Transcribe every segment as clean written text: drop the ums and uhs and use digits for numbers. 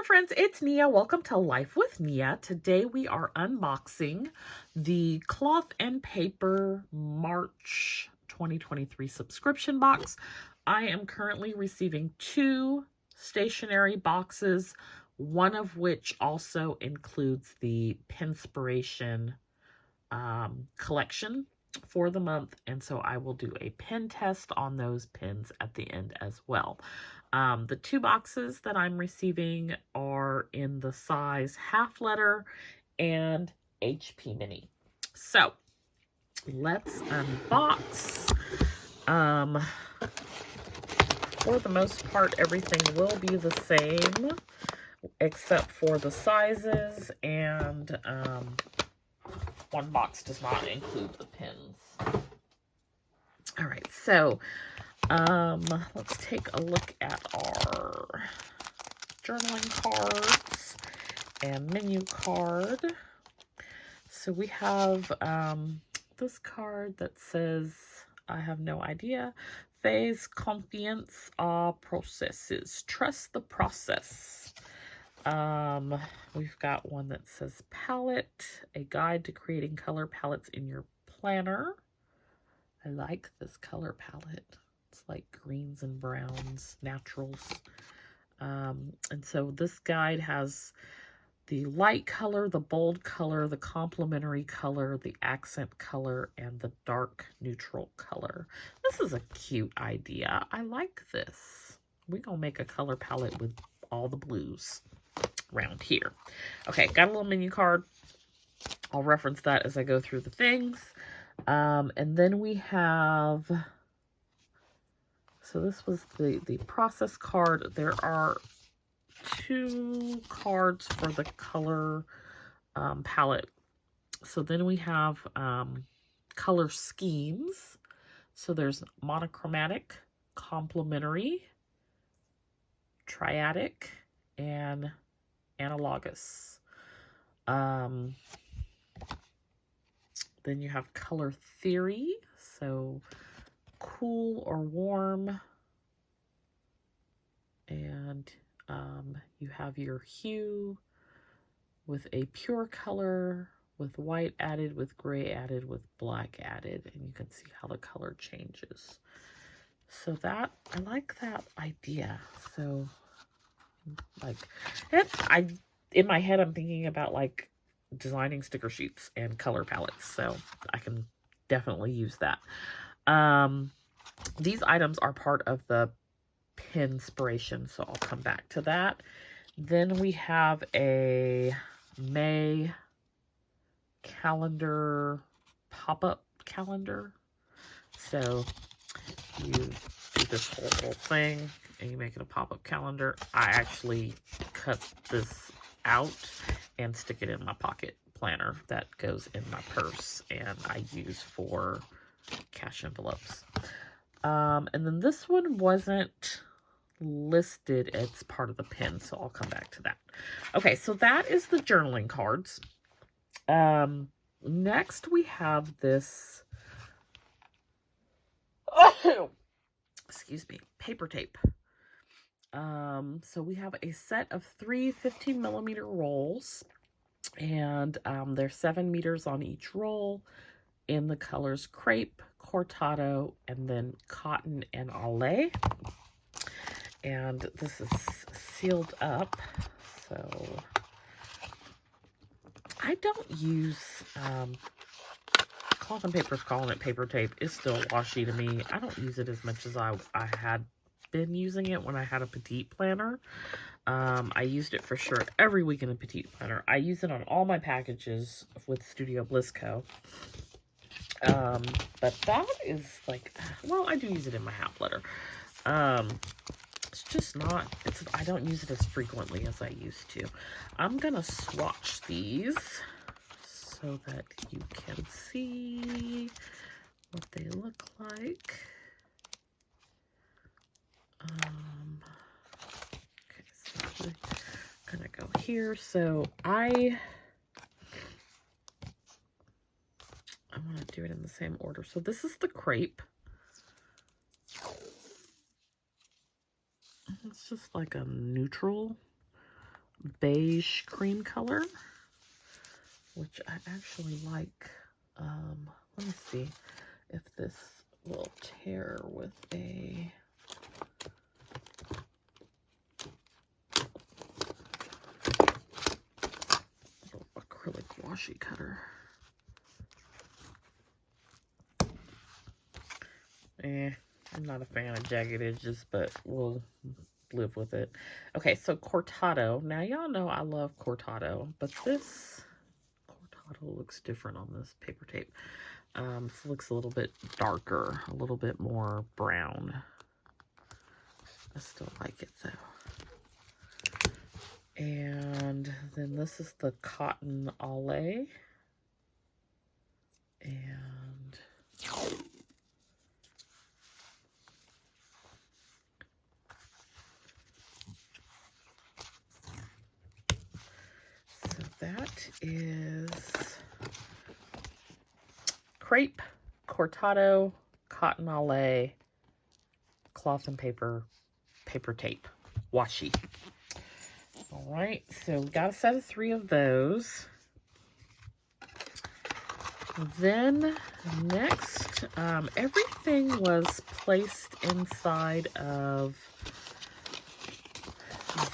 friends, it's Nia. Welcome to Life with Nia. Today we are unboxing the Cloth and Paper March 2023 subscription box. I am currently receiving 2 stationery boxes, one of which also includes the Penspiration collection for the month, and so I will do a pen test on those pens at the end as well. The 2 boxes that I'm receiving are in the size half letter and HP Mini. So let's unbox. For the most part, everything will be the same except for the sizes, and one box does not include the pins. All right, so let's take a look at our journaling cards and menu card. So we have this card that says, I have no idea, Fais confiance à processes. Trust the process. We've got one that says palette, a guide to creating color palettes in your planner. I like this color palette. It's like greens and browns, naturals. And so this guide has the light color, the bold color, the complementary color, the accent color, and the dark neutral color. This is a cute idea. I like this. We're going to make a color palette with all the blues around here. Okay, got a little menu card. I'll reference that as I go through the things. And then we have, so this was the process card. There are 2 cards for the color palette. So then we have color schemes. So there's monochromatic, complementary, triadic, and analogous. Then you have color theory, so cool or warm, and you have your hue with a pure color, with white added, with gray added, with black added, and you can see how the color changes. So that, I like that idea. So like, in my head, I'm thinking about like designing sticker sheets and color palettes, so I can definitely use that. These items are part of the Penspiration, so I'll come back to that. Then we have a May calendar, pop-up calendar. So you do this whole thing and you make it a pop-up calendar. I actually cut this out and stick it in my pocket planner that goes in my purse and I use for cash envelopes. And then this one wasn't listed as part of the pen, so I'll come back to that. Okay, so that is the journaling cards. Next we have this, excuse me, paper tape. So we have a set of 3 15mm rolls, and there's 7 meters on each roll in the colors crepe, cortado, and then cotton and olé. And this is sealed up, so I don't use Cloth and Paper's calling it paper tape. It's still washi to me. I don't use it as much as I had been using it when I had a petite planner. I used it for sure every week in a petite planner. I use it on all my packages with Studio Bliss Co. But that is like, well, I do use it in my half letter. It's just not, I don't use it as frequently as I used to. I'm gonna swatch these so that you can see what they look like. Okay, so I'm gonna go here. So I'm gonna do it in the same order. So this is the crepe. It's just like a neutral. beige cream color, which I actually like. Let me see if this will tear with a little acrylic washi cutter. I'm not a fan of jagged edges, but we'll live with it. Okay, so cortado. Now, y'all know I love cortado, but this cortado looks different on this paper tape. This looks a little bit darker, a little bit more brown. I still like it, though. And then this is the cotton Olay. And so that is crepe, cortado, cotton Olay, cloth and paper, paper tape, washi. All right, so we got a set of 3 of those. Then next, everything was placed inside of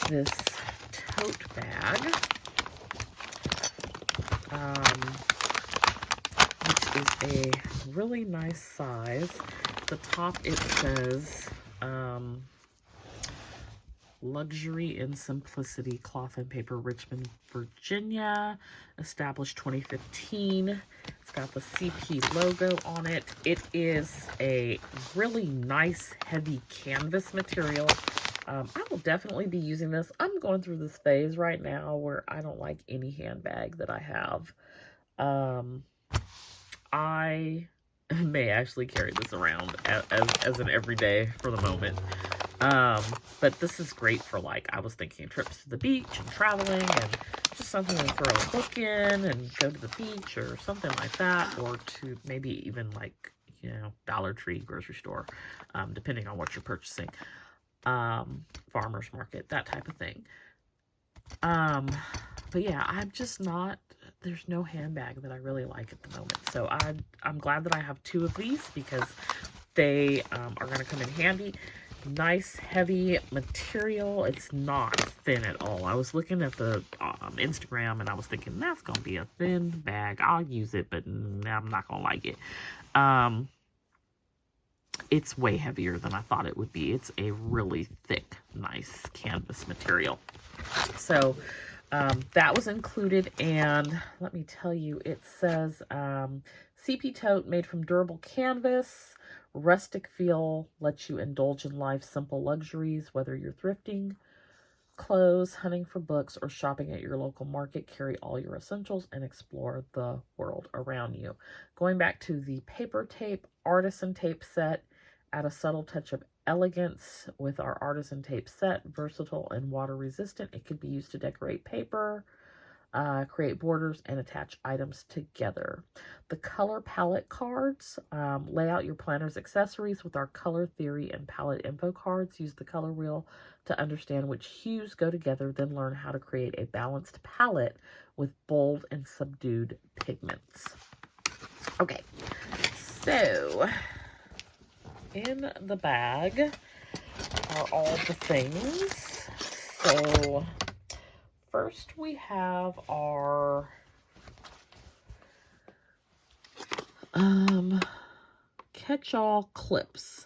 this tote bag, which is a really nice size. At the top it says Luxury and Simplicity Cloth and Paper, Richmond, Virginia, established 2015. It's got the CP logo on it. It is a really nice, heavy canvas material. I will definitely be using this. I'm going through this phase right now where I don't like any handbag that I have. I may actually carry this around as an everyday for the moment. But this is great for, like, I was thinking trips to the beach and traveling and just something to throw a book in and go to the beach or something like that, or to maybe even, like, you know, Dollar Tree, grocery store, depending on what you're purchasing, farmer's market, that type of thing. But yeah, I'm just not, there's no handbag that I really like at the moment. So I'm glad that I have 2 of these because they are going to come in handy. Nice, heavy material. It's not thin at all. I was looking at the Instagram and I was thinking, that's going to be a thin bag. I'll use it, but I'm not going to like it. It's way heavier than I thought it would be. It's a really thick, nice canvas material. So that was included, and let me tell you, it says CP tote made from durable canvas. Rustic feel lets you indulge in life's simple luxuries, whether you're thrifting, clothes, hunting for books, or shopping at your local market. Carry all your essentials and explore the world around you. Going back to the paper tape, artisan tape set, add a subtle touch of elegance with our artisan tape set. Versatile and water resistant. It could be used to decorate paper, create borders, and attach items together. The color palette cards, lay out your planner's accessories with our color theory and palette info cards. Use the color wheel to understand which hues go together, then learn how to create a balanced palette with bold and subdued pigments. Okay, so in the bag are all the things. So first we have our Catchall Clips.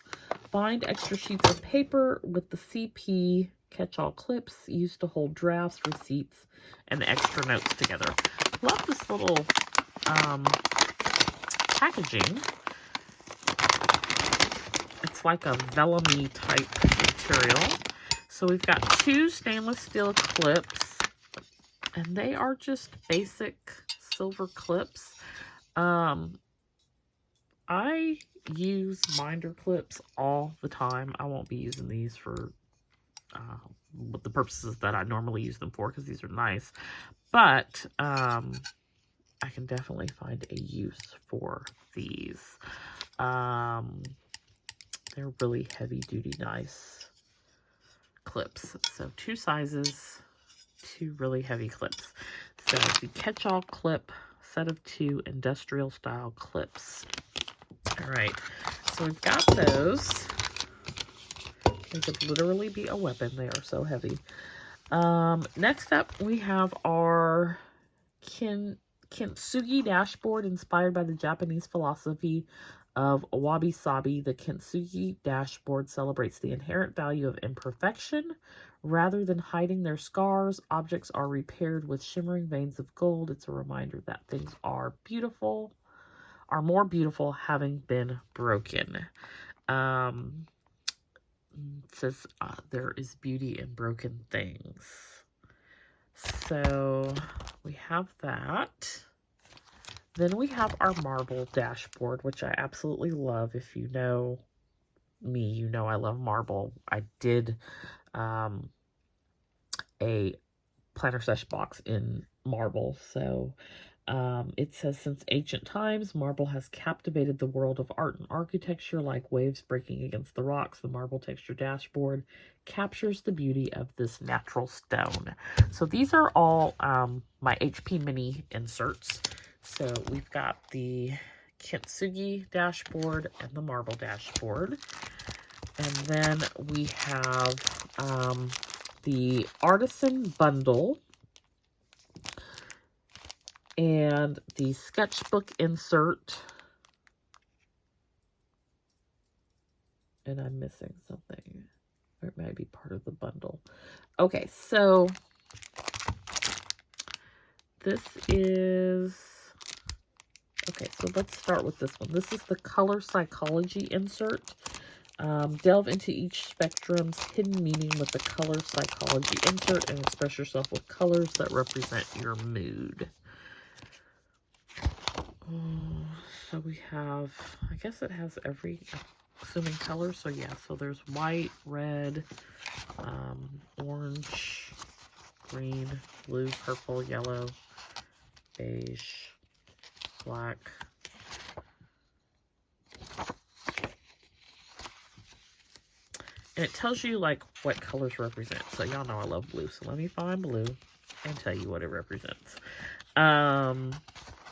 Bind extra sheets of paper with the CP Catchall Clips used to hold drafts, receipts, and extra notes together. Love this little packaging. It's like a vellum-y type material. So we've got 2 stainless steel clips, and they are just basic silver clips. I use binder clips all the time. I won't be using these for the purposes that I normally use them for, because these are nice. But I can definitely find a use for these. They're really heavy duty, nice clips. So 2 sizes, 2 really heavy clips. So the Catchall Clip, set of 2 industrial style clips. All right, so we've got those. They could literally be a weapon. They are so heavy. Next up, we have our Kintsugi dashboard, inspired by the Japanese philosophy of wabi-sabi. The Kintsugi dashboard celebrates the inherent value of imperfection. Rather than hiding their scars, objects are repaired with shimmering veins of gold. It's a reminder that things are beautiful, are more beautiful having been broken. It says there is beauty in broken things. So we have that. Then we have our marble dashboard, which I absolutely love. If you know me, you know I love marble. I did a planner sesh box in marble. So it says, since ancient times, marble has captivated the world of art and architecture. Like waves breaking against the rocks, the marble texture dashboard captures the beauty of this natural stone. So these are all my HP mini inserts. So we've got the Kintsugi dashboard and the marble dashboard. And then we have the Artisan Bundle and the Sketchbook Insert. And I'm missing something. Or it might be part of the bundle. Okay, so this is... Okay, so let's start with this one. This is the Color Psychology Insert. Delve into each spectrum's hidden meaning with the Color Psychology Insert and express yourself with colors that represent your mood. So we have, I guess it has every, assuming color. So yeah, so there's white, red, orange, green, blue, purple, yellow, beige, black. And it tells you like what colors represent. So y'all know I love blue. So let me find blue and tell you what it represents.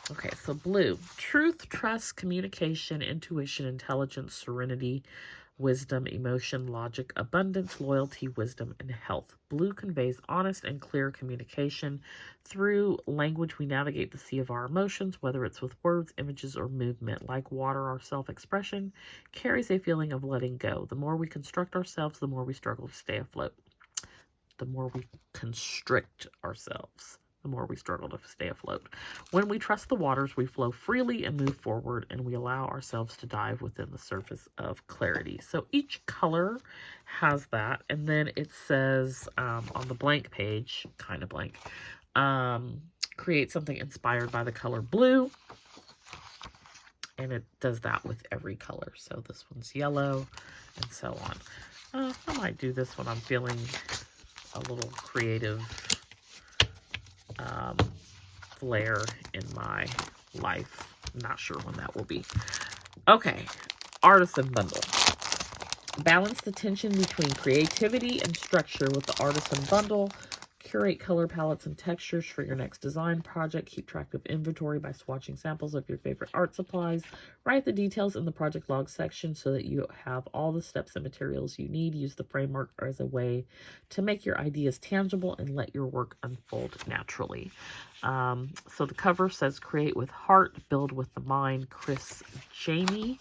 Okay, so blue. Truth, trust, communication, intuition, intelligence, serenity, wisdom, emotion, logic, abundance, loyalty, wisdom, and health. Blue conveys honest and clear communication. Through language, we navigate the sea of our emotions, whether it's with words, images, or movement. Like water, our self-expression carries a feeling of letting go. The more we construct ourselves, the more we struggle to stay afloat. The more we constrict ourselves, the more we struggle to stay afloat. When we trust the waters, we flow freely and move forward, and we allow ourselves to dive within the surface of clarity. So each color has that, and then it says on the blank page, kind of blank, create something inspired by the color blue, and it does that with every color. So this one's yellow, and so on. I might do this when I'm feeling a little creative flair in my life. I'm not sure when that will be. Okay, Artisan Bundle. Balance the tension between creativity and structure with the Artisan Bundle. Curate color palettes and textures for your next design project. Keep track of inventory by swatching samples of your favorite art supplies. Write the details in the project log section so that you have all the steps and materials you need. Use the framework as a way to make your ideas tangible and let your work unfold naturally. So the cover says, create with heart, build with the mind, Chris Jamie.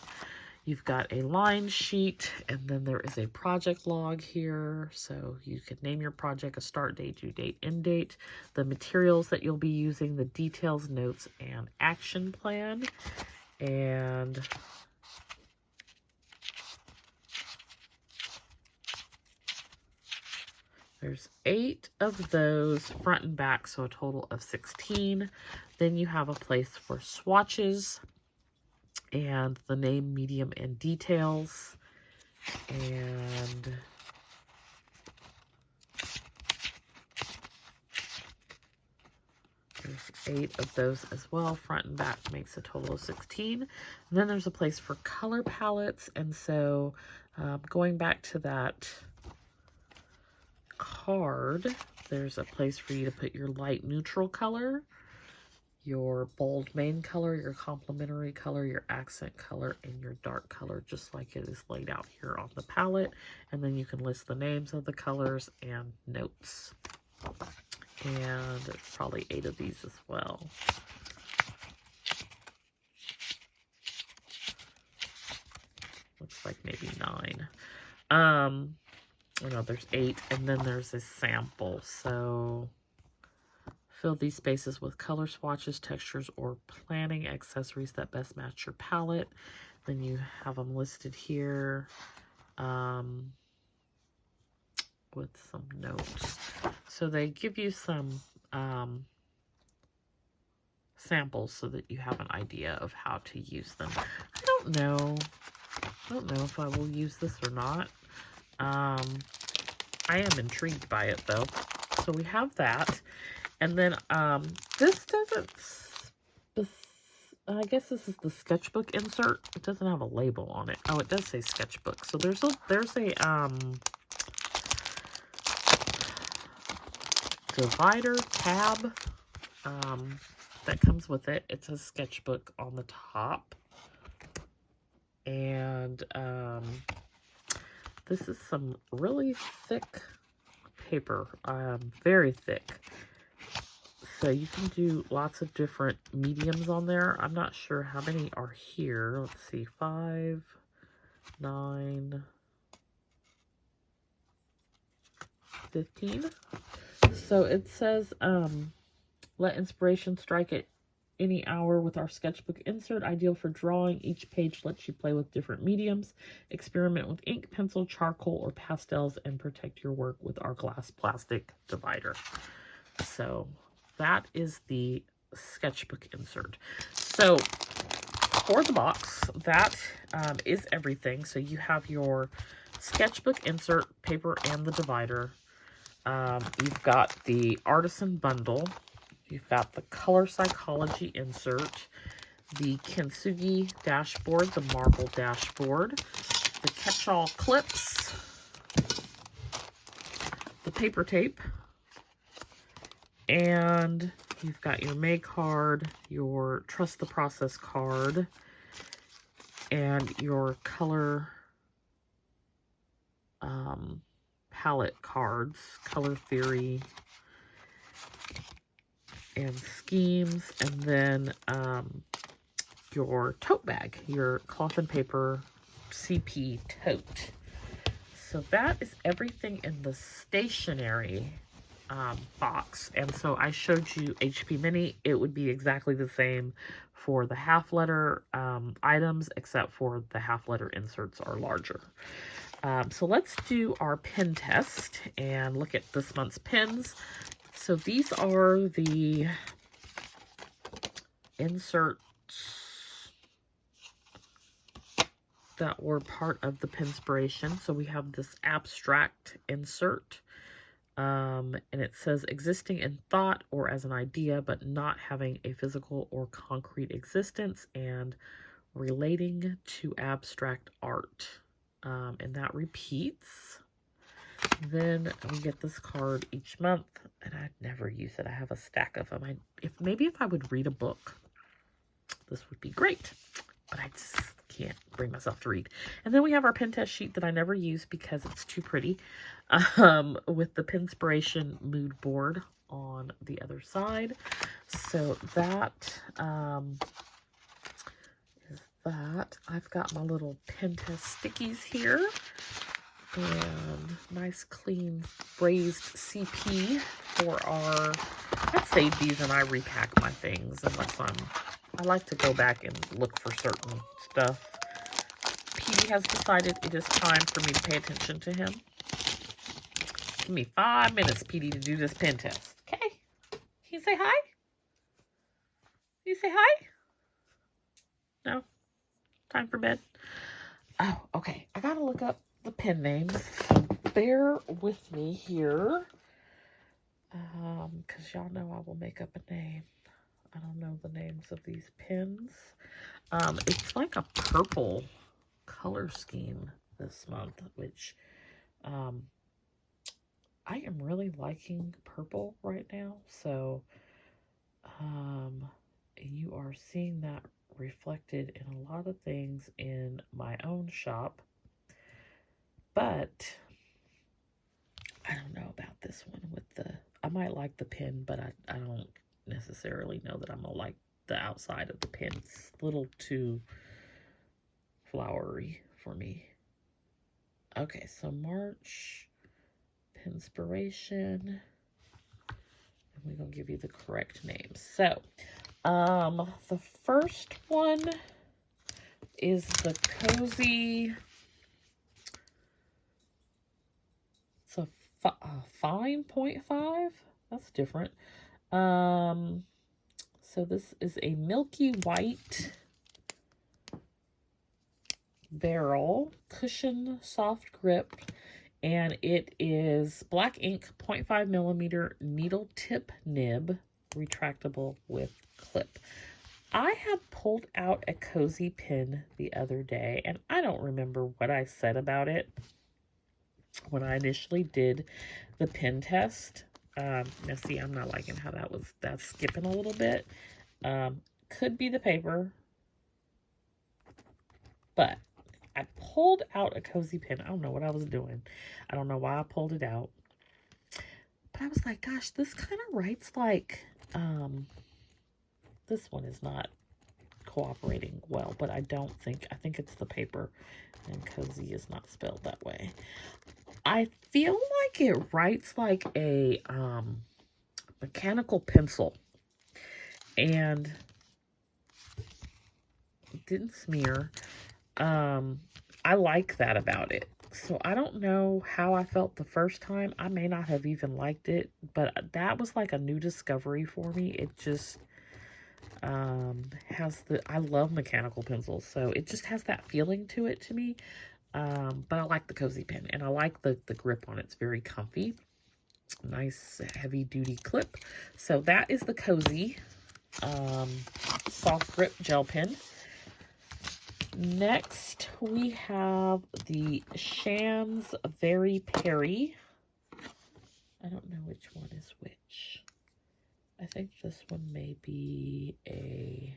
You've got a line sheet, and then there is a project log here. So you could name your project, a start date, due date, end date, the materials that you'll be using, the details, notes, and action plan. And there's 8 of those front and back, so a total of 16. Then you have a place for swatches and the name, medium, and details. And there's 8 of those as well. Front and back makes a total of 16. And then there's a place for color palettes. And so going back to that card, there's a place for you to put your light neutral color, your bold main color, your complementary color, your accent color, and your dark color, just like it is laid out here on the palette. And then you can list the names of the colors and notes. And there's probably 8 of these as well. Looks like maybe 9. Oh no, there's 8, and then there's a sample. So fill these spaces with color swatches, textures, or planning accessories that best match your palette. Then you have them listed here with some notes. So they give you some samples so that you have an idea of how to use them. I don't know if I will use this or not. I am intrigued by it though. So we have that. And then this doesn't, I guess this is the sketchbook insert. It doesn't have a label on it. Oh, it does say sketchbook. So there's a divider tab that comes with it. It says sketchbook on the top. And this is some really thick paper, very thick. So you can do lots of different mediums on there. I'm not sure how many are here. Let's see, 5, 9, 15. So it says, let inspiration strike at any hour with our sketchbook insert, ideal for drawing. Each page lets you play with different mediums, experiment with ink, pencil, charcoal, or pastels, and protect your work with our glass plastic divider. So that is the sketchbook insert. So for the box, that is everything. So you have your sketchbook insert, paper, and the divider. You've got the Artisan Bundle. You've got the Color Psychology insert, the Kintsugi dashboard, the marble dashboard, the Catchall Clips, the paper tape, and you've got your May card, your Trust the Process card, and your color palette cards, color theory, and schemes, and then your tote bag, your cloth and paper CP tote. So that is everything in the stationery box. And so I showed you HP Mini. It would be exactly the same for the half letter items, except for the half letter inserts are larger. So let's do our pen test and look at this month's pens. So these are the inserts that were part of the Penspiration. So we have this abstract insert, and it says existing in thought or as an idea, but not having a physical or concrete existence, and relating to abstract art. And that repeats. Then we get this card each month, and I'd never use it. I have a stack of them. Maybe if I would read a book, this would be great, but I just can't bring myself to read. And then we have our pen test sheet that I never use because it's too pretty, with the Penspiration mood board on the other side. So that is that. I've got my little pen test stickies here. And nice clean raised CP for our, I save these and I repack my things unless I like to go back and look for certain stuff. Petey has decided it is time for me to pay attention to him. Give me 5 minutes, Petey, to do this pen test. Okay? Can you say hi? Can you say hi? No? Time for bed? Oh, okay. I gotta look up the pen names. Bear with me here. Because y'all know I will make up a name. I don't know the names of these pens. It's like a purple color scheme this month, which I am really liking purple right now, so you are seeing that reflected in a lot of things in my own shop. But I don't know about this one with the, I might like the pen, but I don't necessarily know that I'm gonna like the outside of the pen. It's a little too flowery for me. Okay, so March, Penspiration, and we're gonna give you the correct names. So, the first one is the Cozy. It's a fine 0.5. That's different. So this is a milky white barrel cushion soft grip, and it is black ink 0.5 millimeter needle tip nib, retractable with clip. I had pulled out a Cozy pen the other day, and I don't remember what I said about it when I initially did the pen test. Now see, I'm not liking how that's skipping a little bit. Could be the paper, but I pulled out a Cozy pen. I don't know what I was doing. I don't know why I pulled it out. But I was like, gosh, this kind of writes like, this one is not cooperating well, but I think it's the paper, and Cozy is not spelled that way. I feel like it writes like a mechanical pencil, and it didn't smear. I like that about it. So I don't know how I felt the first time. I may not have even liked it, but that was like a new discovery for me. It just has I love mechanical pencils, so it just has that feeling to it to me. But I like the Cozy pen, and I like the grip on it. It's very comfy. Nice heavy duty clip. So that is the Cozy soft grip gel pen. Next, we have the Shan's Very Perry. I don't know which one is which. I think this one may be a...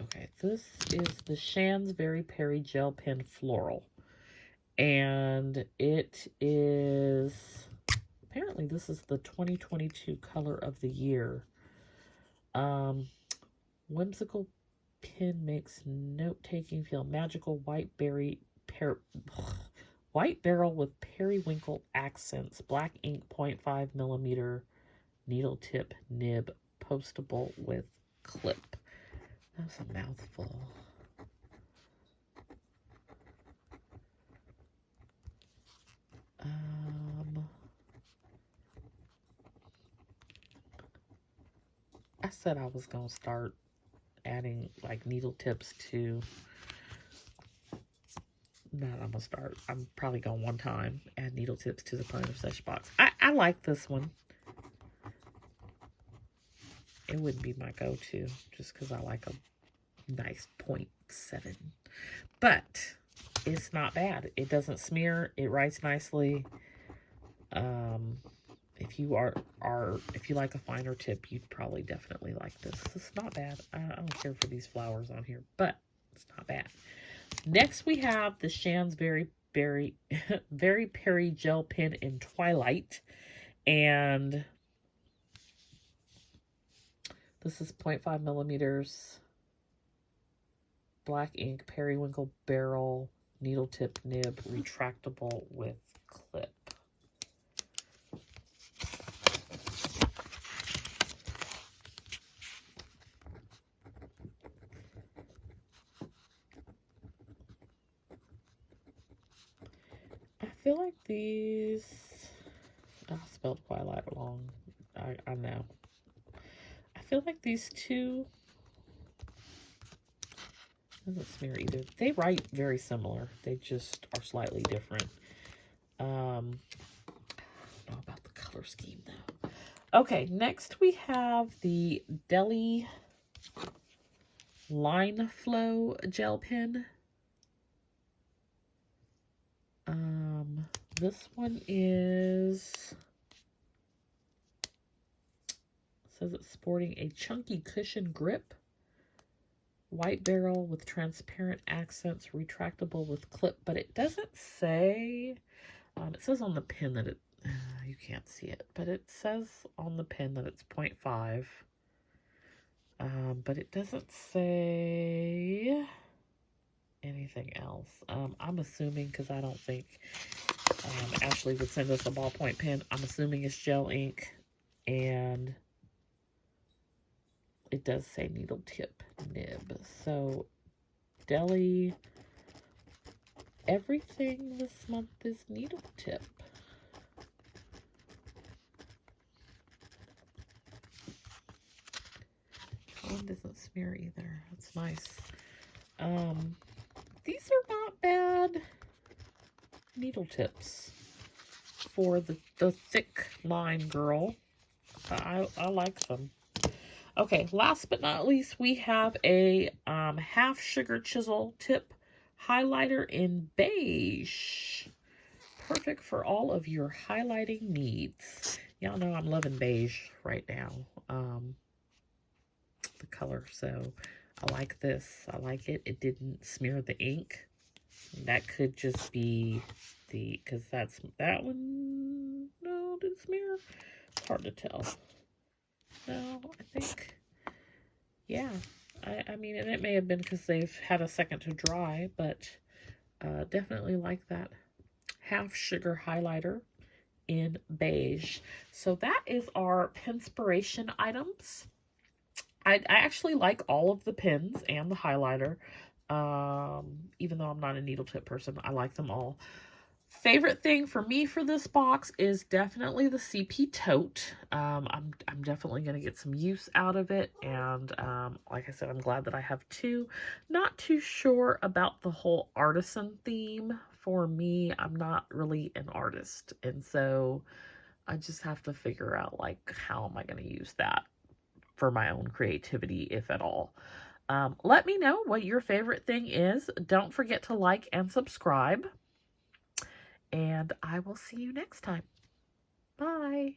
okay, this is the Shan's Very Perry Gel Pen Floral. And it is... apparently this is the 2022 color of the year. Whimsical pen makes note-taking feel magical. White barrel with periwinkle accents. Black ink 0.5 millimeter needle tip nib, postable with clip. That's a mouthful. I said I was going to start adding like needle tips to, not I'm going to start, I'm probably going to one time add needle tips to the planner sesh box. I like this one. It wouldn't be my go-to just because I like a nice 0.7. But it's not bad. It doesn't smear. It writes nicely. If you if you like a finer tip, you'd probably definitely like this. It's not bad. I don't care for these flowers on here, but it's not bad. Next, we have the Shan's Very Perry Gel Pen in Twilight. And this is 0.5 millimeters. Black ink, periwinkle barrel, needle tip nib, retractable with clip. I feel like these, I spelled Twilight wrong. I know. I feel like these two, doesn't smear either. They write very similar. They just are slightly different. I don't know about the color scheme though. Okay, next we have the Deli Flow Gel Pen. This one is, says it's sporting a chunky cushion grip, white barrel with transparent accents, retractable with clip, but it doesn't say, it says on the pin that it, you can't see it, but it says on the pin that it's 0.5, but it doesn't say anything else. I'm assuming, because I don't think Ashley would send us a ballpoint pen, I'm assuming it's gel ink, and it does say needle tip nib. So Deli, everything this month is needle tip. One doesn't smear either. That's nice. These are not bad needle tips for the thick line girl. I like them. Okay, last but not least, we have a half sugar chisel tip highlighter in beige. Perfect for all of your highlighting needs. Y'all know I'm loving beige right now. The color, so I like this. I like it. It didn't smear the ink. That could just be because that one, no, didn't smear. It's hard to tell. No, I think, yeah. I mean, and it may have been because they've had a second to dry, but definitely like that half sugar highlighter in beige. So that is our Penspiration items. I actually like all of the pens and the highlighter. Even though I'm not a needle tip person, I like them all. Favorite thing for me for this box is definitely the CP tote. I'm definitely going to get some use out of it. And like I said, I'm glad that I have two. Not too sure about the whole artisan theme. For me, I'm not really an artist. And so I just have to figure out, like, how am I going to use that for my own creativity, if at all. Let me know what your favorite thing is. Don't forget to like and subscribe. And I will see you next time. Bye.